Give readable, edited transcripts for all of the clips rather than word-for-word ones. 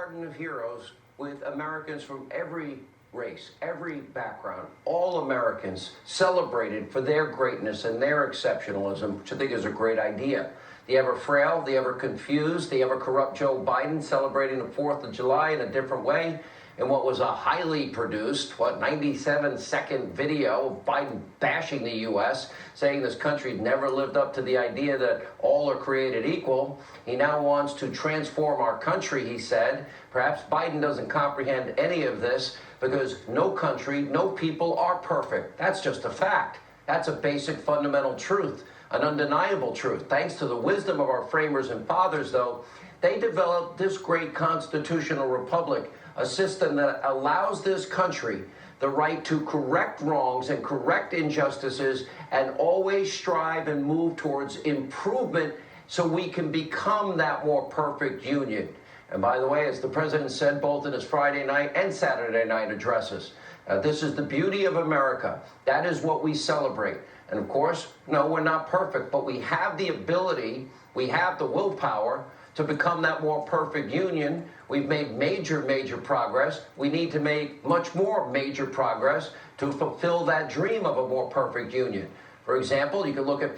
garden of heroes with Americans from every race, every background, all Americans celebrated for their greatness and their exceptionalism, which I think is a great idea. The ever frail, the ever confused, the ever corrupt Joe Biden celebrating the 4th of July in a different way in what was a highly produced, 97-second video of Biden bashing the U.S., saying this country never lived up to the idea that all are created equal. He now wants to transform our country, he said. Perhaps Biden doesn't comprehend any of this because no country, no people are perfect. That's just a fact. That's a basic fundamental truth, an undeniable truth. Thanks to the wisdom of our framers and fathers, though, they developed this great constitutional republic, a system that allows this country the right to correct wrongs and correct injustices and always strive and move towards improvement so we can become that more perfect union. And by the way, as the president said both in his Friday night and Saturday night addresses, this is the beauty of America. That is what we celebrate. And of course, no, we're not perfect, but we have the ability, we have the willpower to become that more perfect union. We've made major progress. We need to make much more major progress to fulfill that dream of a more perfect union. For example, you can look at,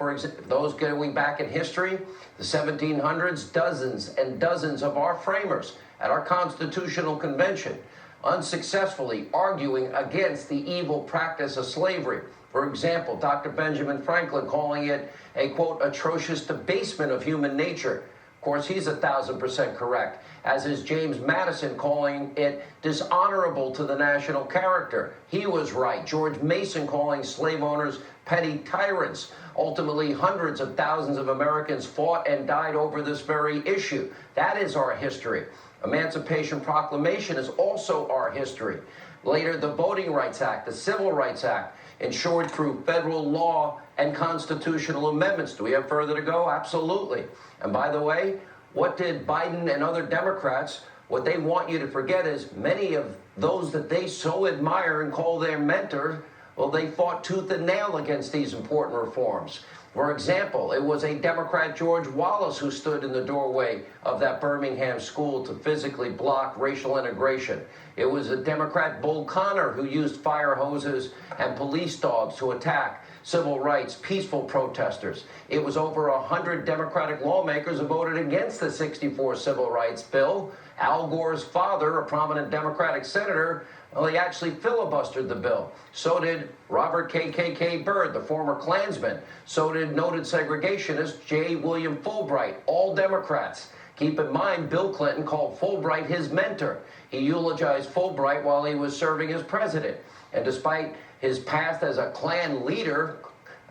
those going back in history, the 1700s, dozens and dozens of our framers at our Constitutional Convention unsuccessfully arguing against the evil practice of slavery. For example, Dr. Benjamin Franklin calling it a, quote, atrocious debasement of human nature. Of course, he's 1,000% correct, as is James Madison calling it dishonorable to the national character. He was right. George Mason calling slave owners petty tyrants. Ultimately, hundreds of thousands of Americans fought and died over this very issue. That is our history. Emancipation Proclamation is also our history. Later, the Voting Rights Act, the Civil Rights Act, ensured through federal law and constitutional amendments. Do we have further to go? Absolutely. And by the way, what did Biden and other Democrats, what they want you to forget is many of those that they so admire and call their mentor, well, they fought tooth and nail against these important reforms. For example, it was a Democrat, George Wallace, who stood in the doorway of that Birmingham school to physically block racial integration. It was a Democrat, Bull Connor, who used fire hoses and police dogs to attack civil rights, peaceful protesters. It was over 100 Democratic lawmakers who voted against the 64 Civil Rights Bill. Al Gore's father, a prominent Democratic senator, well, he actually filibustered the bill. So did Robert KKK Byrd, the former Klansman. So did noted segregationist J. William Fulbright, all Democrats. Keep in mind, Bill Clinton called Fulbright his mentor. He eulogized Fulbright while he was serving as president. And despite his past as a Klan leader,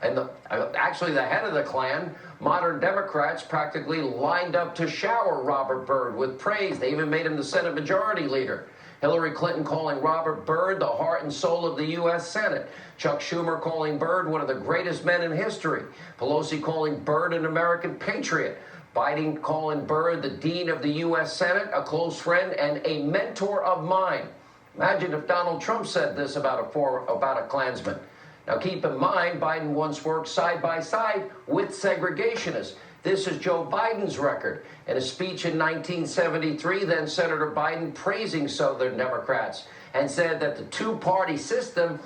and actually the head of the Klan, modern Democrats practically lined up to shower Robert Byrd with praise. They even made him the Senate Majority Leader. Hillary Clinton calling Robert Byrd the heart and soul of the U.S. Senate. Chuck Schumer calling Byrd one of the greatest men in history. Pelosi calling Byrd an American patriot. Biden calling Byrd the dean of the U.S. Senate, a close friend, and a mentor of mine. Imagine if Donald Trump said this about a Klansman. Now keep in mind, Biden once worked side by side with segregationists. This is Joe Biden's record. In a speech in 1973, then Senator Biden praising Southern Democrats and said that the two-party system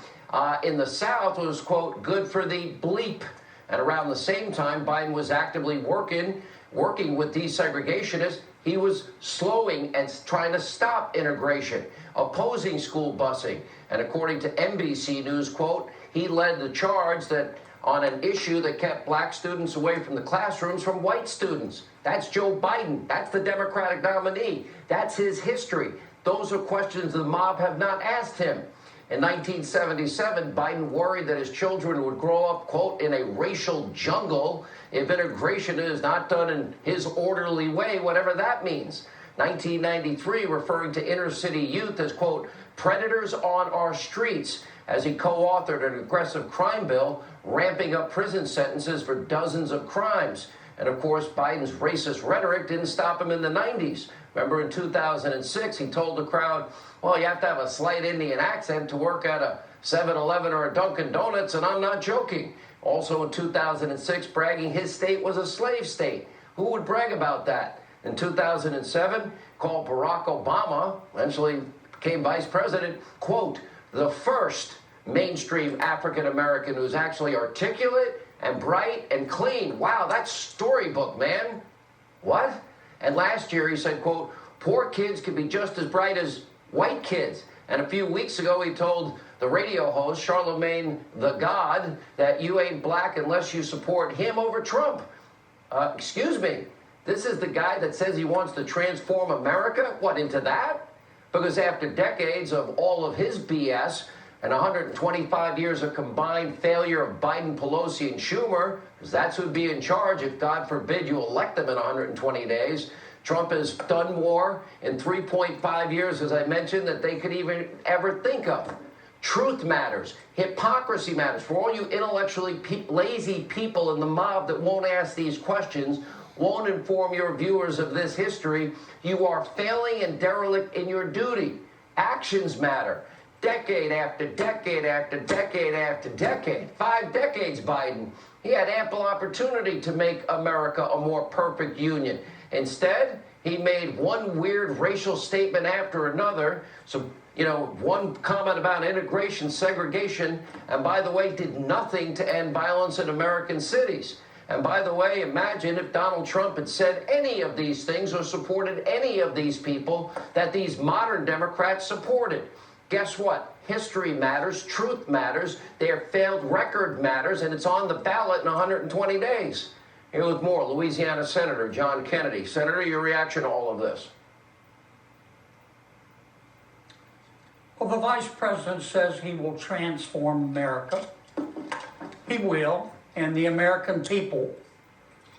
in the South was, quote, good for the bleep. And around the same time, Biden was actively working with desegregationists. He was slowing and trying to stop integration, opposing school busing. And according to NBC News, quote, he led the charge that on an issue that kept black students away from the classrooms from white students. That's Joe Biden. That's the Democratic nominee. That's his history. Those are questions the mob have not asked him. In 1977, Biden worried that his children would grow up, quote, in a racial jungle if integration is not done in his orderly way, whatever that means. 1993, referring to inner city youth as, quote, predators on our streets, as he co-authored an aggressive crime bill, ramping up prison sentences for dozens of crimes. And of course, Biden's racist rhetoric didn't stop him in the 90s. Remember in 2006, he told the crowd, well, you have to have a slight Indian accent to work at a 7-Eleven or a Dunkin' Donuts, and I'm not joking. Also in 2006, bragging his state was a slave state. Who would brag about that? in 2007 called Barack Obama, eventually became vice president, quote, the first mainstream African American who's actually articulate and bright and clean. Wow, that's storybook, man. What? And last year he said, quote, poor kids can be just as bright as white kids. And a few weeks ago he told the radio host, Charlemagne the God, that you ain't black unless you support him over Trump. Excuse me, this is the guy that says he wants to transform America? What, into that? Because after decades of all of his BS and 125 years of combined failure of Biden, Pelosi, and Schumer, because that's who'd be in charge if, God forbid, you elect them in 120 days, Trump has done more in 3.5 years, as I mentioned, that they could even ever think of. Truth matters. Hypocrisy matters. For all you intellectually lazy people in the mob that won't ask these questions, won't inform your viewers of this history, you are failing and derelict in your duty. Actions matter. Decade after decade after decade after decade. 5 decades, Biden. He had ample opportunity to make America a more perfect union. Instead, he made one weird racial statement after another. So, one comment about integration, segregation, and by the way, did nothing to end violence in American cities. And by the way, imagine if Donald Trump had said any of these things or supported any of these people that these modern Democrats supported. Guess what? History matters, truth matters, their failed record matters, and it's on the ballot in 120 days. Here with more, Louisiana Senator John Kennedy. Senator, your reaction to all of this? Well, the Vice President says he will transform America. He will, and the American people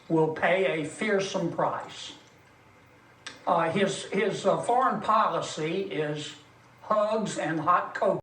will pay a fearsome price. His foreign policy is hugs and hot cocoa.